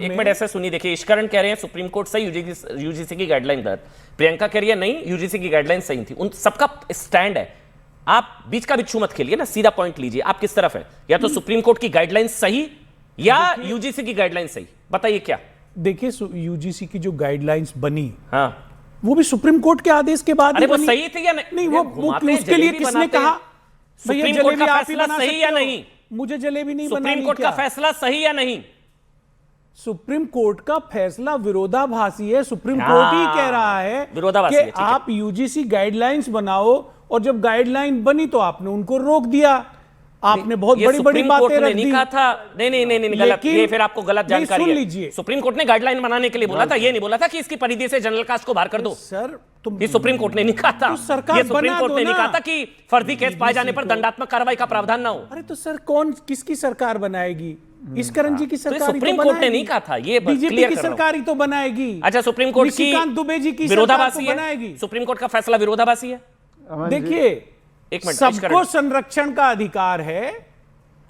एक मिनट ऐसे सुनिए, देखिए ईश्वरण कह रहे हैं सुप्रीम कोर्ट सही, यूजीसी की गाइडलाइन गलत। प्रियंका कह रही है नहीं, यूजीसी की गाइडलाइन सही थी। उन सबका स्टैंड है। आप बीच का बिच्छू मत खेलिए ना, सीधा पॉइंट लीजिए। आप किस तरफ है? या तो सुप्रीम कोर्ट की गाइडलाइन सही या यूजीसी की गाइडलाइन सही, बताइए क्या? देखिए यूजीसी की जो गाइडलाइंस बनी, हाँ, वो भी सुप्रीम कोर्ट के आदेश के बाद अरे ही वो बनी। सही थी या नहीं? नहीं, वो उसके लिए किसने कहा? सुप्रीम कोर्ट का फैसला सही या नहीं? मुझे जलेबी नहीं बनानी। सुप्रीम कोर्ट का फैसला सही या नहीं? सुप्रीम कोर्ट का फैसला विरोधाभासी है। सुप्रीम कोर्ट ही कह रहा है कि आप यूजीसी गाइडलाइंस बनाओ, और जब गाइडलाइन बनी तो आपने उनको रोक दिया। आपने बहुत बड़ी बड़ी बातें रख दी। नहीं कहा था, नहीं गलत, ये फिर आपको गलत जानकारी है। लीजिए, सुप्रीम कोर्ट ने गाइडलाइन बनाने के लिए बोला था, ये नहीं बोला था कि इसकी परिधि से जनरल कास्ट को बाहर कर दो। सर ये सुप्रीम कोर्ट ने नहीं कहा था। ये सुप्रीम कोर्ट ने नहीं कहा था कि फर्जी केस पाए जाने पर दंडात्मक कार्रवाई का प्रावधान ना हो। अरे तो सर किसकी सरकार बनाएगी? ईश्वरण जी की सरकार तो सुप्रीम कोर्ट ने नहीं कहा था, ये बीजेपी की सरकार ही तो बनाएगी। अच्छा, सुप्रीम कोर्ट की दुबे जी की विरोधाभासी बनाएगी। सुप्रीम कोर्ट का फैसला विरोधाभासी है। देखिए, एक मिनट, सबको संरक्षण का अधिकार है।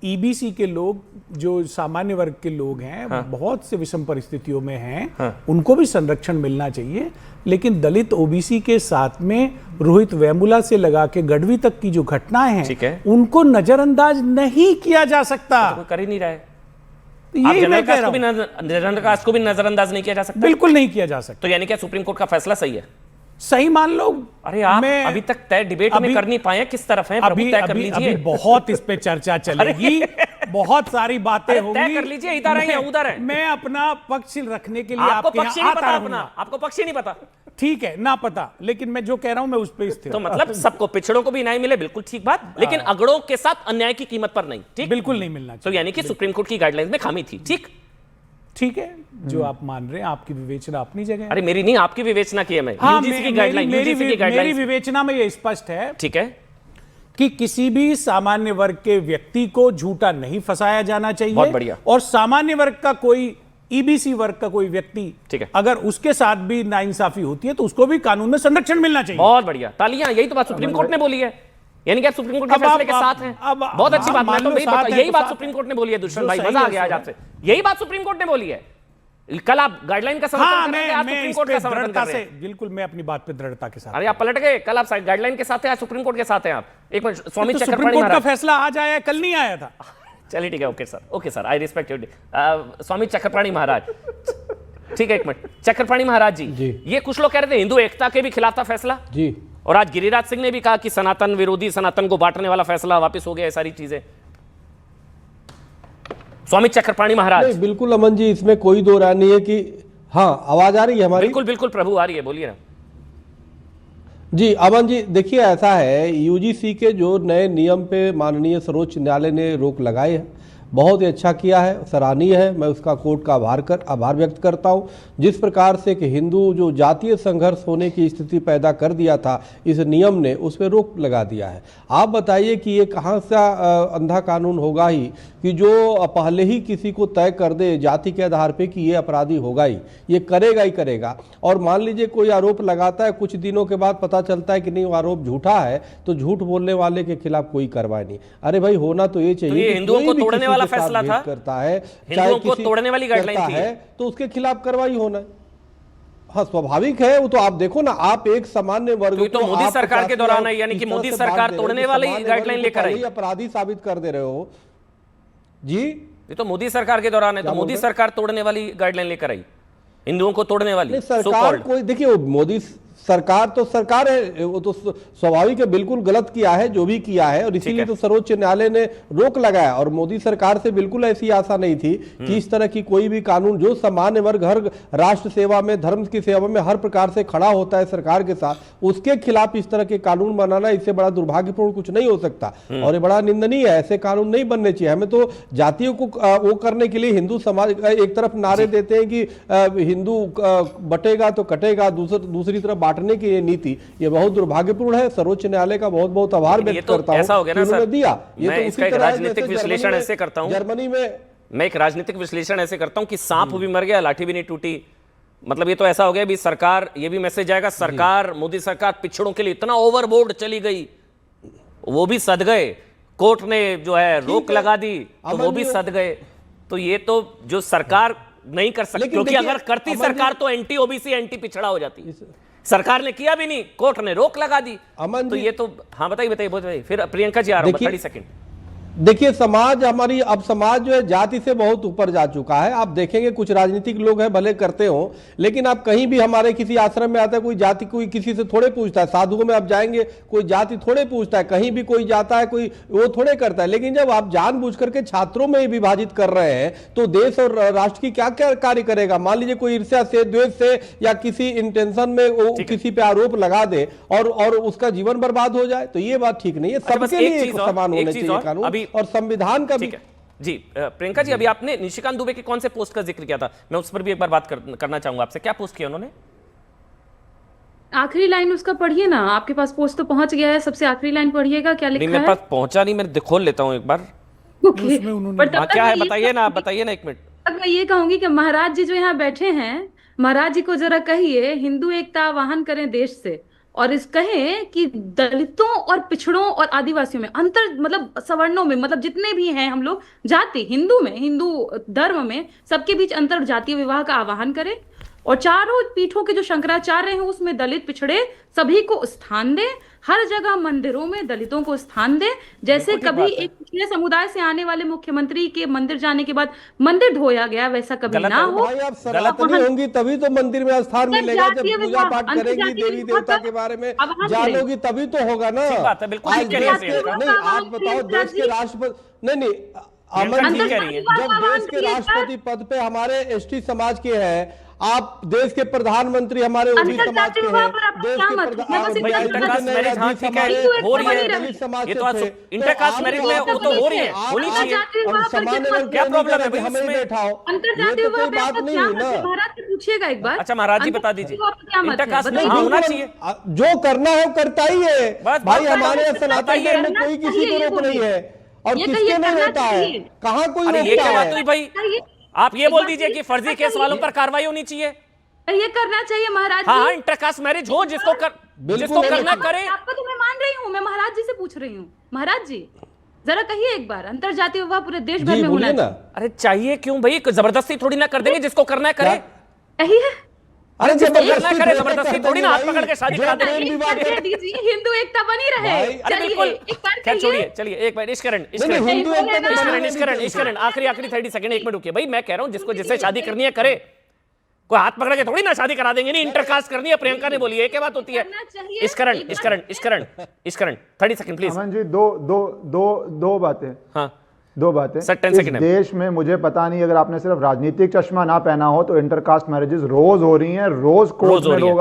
ईबीसी के लोग, जो सामान्य वर्ग के लोग हैं, बहुत से विषम परिस्थितियों में हैं, उनको भी संरक्षण मिलना चाहिए। लेकिन दलित ओबीसी के साथ में रोहित वेमुला से लगा के गढ़वी तक की जो घटनाएं हैं, उनको नजरअंदाज नहीं किया जा सकता। तो कर ही नहीं रहा है। यही मैं कह रहा हूं, जनरल कास्ट को भी नजरअंदाज नहीं किया जा सकता। बिल्कुल नहीं किया जा सकता। तो यानी क्या सुप्रीम कोर्ट का फैसला सही है? सही मान लो। अरे आप अभी तक तय डिबेट में कर नहीं पाए, किस तरफ हैं? अभी तय कर लीजिए। बहुत इस पे चर्चा चलेगी, बहुत सारी बातें होंगी। तय कर लीजिए, इधर है या उधर है। मैं अपना पक्ष रखने के लिए आपको पक्ष ही नहीं पता अपना, आपको पक्ष ही नहीं पता। ठीक है, ना पता, लेकिन मैं जो कह रहा हूं मैं उस पे स्थिर। तो मतलब सबको, पिछड़ों को भी न्याय मिले, बिल्कुल ठीक बात, लेकिन अगड़ों के साथ अन्याय की कीमत पर नहीं। ठीक, बिल्कुल नहीं मिलना चाहिए। तो यानी कि सुप्रीम कोर्ट की गाइडलाइंस में खामी थी। ठीक है, जो आप मान रहे हैं, आपकी विवेचना अपनी जगह है। अरे मेरी नहीं, आपकी विवेचना की है मैं। यूजीसी की गाइडलाइन, मेरी विवेचना में ये स्पष्ट है, ठीक है, कि किसी भी सामान्य वर्ग के व्यक्ति को झूठा नहीं फंसाया जाना चाहिए। बहुत बढ़िया। और सामान्य वर्ग का कोई, ईबीसी वर्ग का कोई व्यक्ति, ठीक है, अगर उसके साथ भी नाइंसाफी होती है तो उसको भी कानून में संरक्षण मिलना चाहिए। बहुत बढ़िया, तालियां। यही तो बात सुप्रीम कोर्ट ने बोली है। यानी कि आप सुप्रीम कोर्ट के फैसले के साथ हैं। बहुत अच्छी बात, मैं तो यही बात सुप्रीम कोर्ट ने बोली है। दुष्यंत भाई, मजा आ गया आज आपसे। यही बात सुप्रीम कोर्ट ने बोली है। कल आप गाइडलाइन का समर्थन कर रहे थे, आज सुप्रीम कोर्ट का समर्थन कर रहे हैं। बिल्कुल, मैं अपनी बात पे दृढ़ता के साथ। अरे आप पलट गए, कल आप गाइडलाइन के साथ हैं, आज सुप्रीम कोर्ट के साथ हैं आप। एक मिनट, स्वामी तो चक्रपाणी सुप्रीम कोर्ट का महाराज, फैसला आज आया है, कल नहीं आया था। चलिए ठीक है, okay sir, I respect you. Swami Chakrapani Maharaj, ठीक है, एक मिनट, चक्रपाणी महाराज जी, ये कुछ लोग कह रहे थे हिंदू एकता के भी खिलाफ था फैसला जी, और आज गिरिराज सिंह ने भी कहा कि सनातन विरोधी, सनातन को बांटने वाला फैसला वापस हो गया, ये सारी चीजें। स्वामी चक्रपाणी महाराज। बिल्कुल अमन जी, इसमें कोई दो राय नहीं है कि, हाँ आवाज आ रही है हमारी? बिल्कुल प्रभु आ रही है, बोलिए ना जी। अमन जी देखिए, ऐसा है, यूजीसी के जो नए नियम पे माननीय सर्वोच्च न्यायालय ने रोक लगाई है, बहुत ही अच्छा किया है, सराहनीय है। मैं उसका कोर्ट का आभार व्यक्त करता हूं। जिस प्रकार से कि हिंदू जो जातीय संघर्ष होने की स्थिति पैदा कर दिया था इस नियम ने, उस पर रोक लगा दिया है। आप बताइए कि ये कहाँ सा अंधा कानून होगा ही कि जो पहले ही किसी को तय कर दे जाति के आधार पे कि ये अपराधी होगा ही, ये करेगा ही करेगा। और मान लीजिए कोई आरोप लगाता है, कुछ दिनों के बाद पता चलता है कि नहीं वो आरोप झूठा है, तो झूठ बोलने वाले के खिलाफ कोई कार्रवाई नहीं। अरे भाई, होना तो ये चाहिए, तो हिंदुओं को तोड़ने वाला फैसला था, करता है, हिंदुओं को तोड़ने वाली गाइडलाइन थी, तो उसके खिलाफ कार्रवाई होना है। हाँ, स्वाभाविक है वो। तो आप देखो ना, आप एक सामान्य वर्ग तो मोदी सरकार के दौरान है, यानी कि मोदी सरकार तोड़ने वाली गाइडलाइन लेकर आई, अपराधी साबित कर दे रहे हो जी। ये तो मोदी सरकार के दौरान है, तो मोदी सरकार तोड़ने वाली गाइडलाइन लेकर आई, हिंदुओं को तोड़ने वाली सरकार। कोई देखिए, मोदी सरकार तो सरकार है, वो तो स्वाभाविक है, बिल्कुल गलत किया है जो भी किया है, और इसीलिए तो सर्वोच्च न्यायालय ने रोक लगाया। और मोदी सरकार से बिल्कुल ऐसी आशा नहीं थी कि इस तरह की कोई भी कानून, जो सामान्य वर्ग हर राष्ट्र सेवा में, धर्म की सेवा में हर प्रकार से खड़ा होता है सरकार के साथ, उसके खिलाफ इस तरह के कानून बनाना, इससे बड़ा दुर्भाग्यपूर्ण कुछ नहीं हो सकता। और ये बड़ा निंदनीय है, ऐसे कानून नहीं बनने चाहिए। हमें तो जातियों को वो करने के लिए हिंदू समाज एक तरफ नारे देते हैं कि हिंदू बटेगा तो कटेगा, दूसरी तरफ बांटने की ये नीति, ये बहुत दुर्भाग्यपूर्ण है। सर्वोच्च न्यायालय का बहुत बहुत आभार व्यक्त करता हूं। ऐसा हो गया ना सर, दिया ये मैं तो इसका एक राजनीतिक विश्लेषण ऐसे करता हूं, जर्मनी में मैं एक राजनीतिक विश्लेषण ऐसे करता हूं कि सांप भी मर गया, लाठी भी नहीं टूटी। मतलब ये तो ऐसा हो गया भी सरकार, ये भी मैसेज आएगा, सरकार, मोदी सरकार पिछड़ों के लिए इतना ओवरबोर्ड चली गई, वो भी सद गए। कोर्ट ने जो है रोक लगा दी, तो वो भी सद गए। तो ये तो जो सरकार नहीं कर सकती, लेकिन क्योंकि देखिए, अगर करती अमन जी- सरकार तो एंटी ओबीसी एंटी पिछड़ा हो जाती। सरकार ने किया भी नहीं, कोर्ट ने रोक लगा दी। अमन तो जी- ये तो, हाँ बताइए बताइए बताइए, फिर प्रियंका जी आ रहा हूं, देखिए- 30 सेकंड। देखिए समाज हमारी, अब समाज जो है जाति से बहुत ऊपर जा चुका है। आप देखेंगे कुछ राजनीतिक लोग हैं भले करते हो, लेकिन आप कहीं भी हमारे किसी आश्रम में आता है कोई जाति, कोई किसी से थोड़े पूछता है। साधुओं में आप जाएंगे कोई जाति थोड़े पूछता है, कहीं भी कोई जाता है कोई वो थोड़े करता है। लेकिन जब आप जानबूझ करके छात्रों में ही विभाजित कर रहे हैं तो देश और राष्ट्र की क्या क्या कार्य करेगा। मान लीजिए कोई ईर्ष्या से, द्वेष से या किसी इंटेंशन में वो किसी पे आरोप लगा दे और उसका जीवन बर्बाद हो जाए, तो ये बात ठीक नहीं है। अच्छा, बस सबके एक लिए चीज एक और- समान एक होने चीज चाहिए और, कानून अभी- और संविधान का भी। ठीक है जी। प्रियंका जी, अभी आपने निशिकांत दुबे के कौन से पोस्ट का जिक्र किया था, मैं उस पर भी एक बार बात करना चाहूंगा आपसे। क्या पोस्ट किया उन्होंने? आखिरी लाइन उसका पढ़िए ना, आपके पास पोस्ट तो पहुंच गया है, सबसे आखिरी लाइन पढ़िएगा क्या नहीं, लिखा मेरे है। पास पहुंचा नहीं, मैं खोल लेता हूं एक बार। ओके, उसमें उन्होंने- पर तब हाँ, तक क्या है मैं ये बताइए ना, आप कहूंगी- बताइए ना, एक मिनट। तब मैं ये कहूंगी कि महाराज जी जो यहाँ बैठे हैं, महाराज जी को जरा कहिए हिंदू एकता आवाहन करें देश से, और इस कहें कि दलितों और पिछड़ों और आदिवासियों में अंतर, मतलब सवर्णों में, मतलब जितने भी हैं हम लोग जाति, हिंदू में, हिंदू धर्म में सबके बीच अंतर जातीय विवाह का आह्वान करें, और चारों पीठों के जो शंकराचार्य हैं उसमें दलित पिछड़े सभी को स्थान दें, हर जगह मंदिरों में दलितों को स्थान दें। जैसे बिल्कुल ठीक कभी बात है। एक पिछड़े समुदाय से आने वाले मुख्यमंत्री के मंदिर जाने के बाद मंदिर ढोया गया, वैसा कभी गलत ना है। हो। भाई आप सनातनी होंगी तभी तो मंदिर में स्थान मिलेगा। जब अंतर्जातीय पूजा विवाह, पाठ करेंगी, अंतर्जातीय देवी विवाह देवता का के बारे में आह्वान करें। जानोगी तभी तो होगा ना। ठीक बात है, बिल्कुल आज ठीक कह रही है देश के प्रियंका। नहीं, आप बताओ देश के राष्ट्रपति नहीं अमन जी, ठीक कह रही है। जब देश के राष्ट्रपति पद पे हमारे एसटी समाज के हैं, आप देश के प्रधानमंत्री हमारे ओबी समाज अंतर्जातीय के विवाह हैं, पर आपका देश क्या के मत है? मैं बस भाई, इंटरकास्ट मैरिज, हाँ ठीक है, हो रही है, दलित समाज ये से तो आज थे। इंटरकास्ट आप मैरिज तो में आप वो तो हो रही है, आप- होनी चाहिए। अंतर्जातीय और विवाह पर सामान्य क्या वर्ग मत क्या नहीं प्रॉब्लम है करें कि भाई हमें ही इसमें? बैठाओ, अंतर्जातीय ये तो विवाह कोई पे बात आपका नहीं क्या हुई मत है? ना। महाराज से पूछिएगा एक बार। अच्छा, महाराज जी बता दीजिए। अंतर्जातीय विवाह पे क्या मत है? इंटरकास्ट में बताइए। हाँ होना बिल्कुल, चाहिए। जो करना है वो करता ही है बस भाई। बात हमारे करना सनातन बताइए। धर्म में कोई किसी को ये रोक नहीं बोलिए। है, और ये किसके कहिए नहीं करना होता है, चाहिए। कहाँ कोई अरे ये रोकता क्या बात है। हुई भाई? आप ये बोल दीजिए कि फर्जी केस वालों पर कार्रवाई होनी चाहिए। ये करना चाहिए महाराज जी। हाँ, इंटरकास्ट मैरिज हो, जिसको करना करे। आपको तो मैं मान रही हूँ, मैं महाराज जी से पूछ रही हूँ। महाराज जी जरा कहिए एक बार, अंतर्जातीय विवाह पूरे देश भर जी में बोलिए होना ना। चाहिए। अरे चाहिए क्यों भाई, जबरदस्ती थोड़ी ना कर देंगे, जिसको करना है करे। कहिए। अरे जिसको करना जबरदस्ती करे, थोड़ी जबरदस्ती करना थोड़ी ना हाथ भाई। पकड़ के शादी जो करा देंगे। प्रेम विवाह एक बार दीजिए, हिंदू एकता बनी रहे। भाई, अरे चलिए, बिल्कुल। एक बार खैर कहिए। छोड़िए, चलिए एक बार इश्करण नहीं, नहीं, हिंदू एकता तो मानने नहीं इश्करण आखिरी 30 सेकंड, एक मिनट रुकिए भाई। मैं कह रहा हूं जिसको जिससे शादी करनी है करे, कोई हाथ पकड़ के थोड़ी ना शादी करा देंगे। नहीं, इंटरकास्ट करनी है, प्रियंका ने बोली है, क्या बात होती है? करना चाहिए। Ishkaran 30 second please. अमन जी, दो बातें। हाँ दो बातें। सर, 10 इस सेकंड है। देश में मुझे पता नहीं, अगर आपने सिर्फ राजनीतिक चश्मा ना पहना हो तो इंटरकास्ट मैरिजेस रोज हो रही हैं, रोज कोर्ट रोज हो में रही हैं। लोग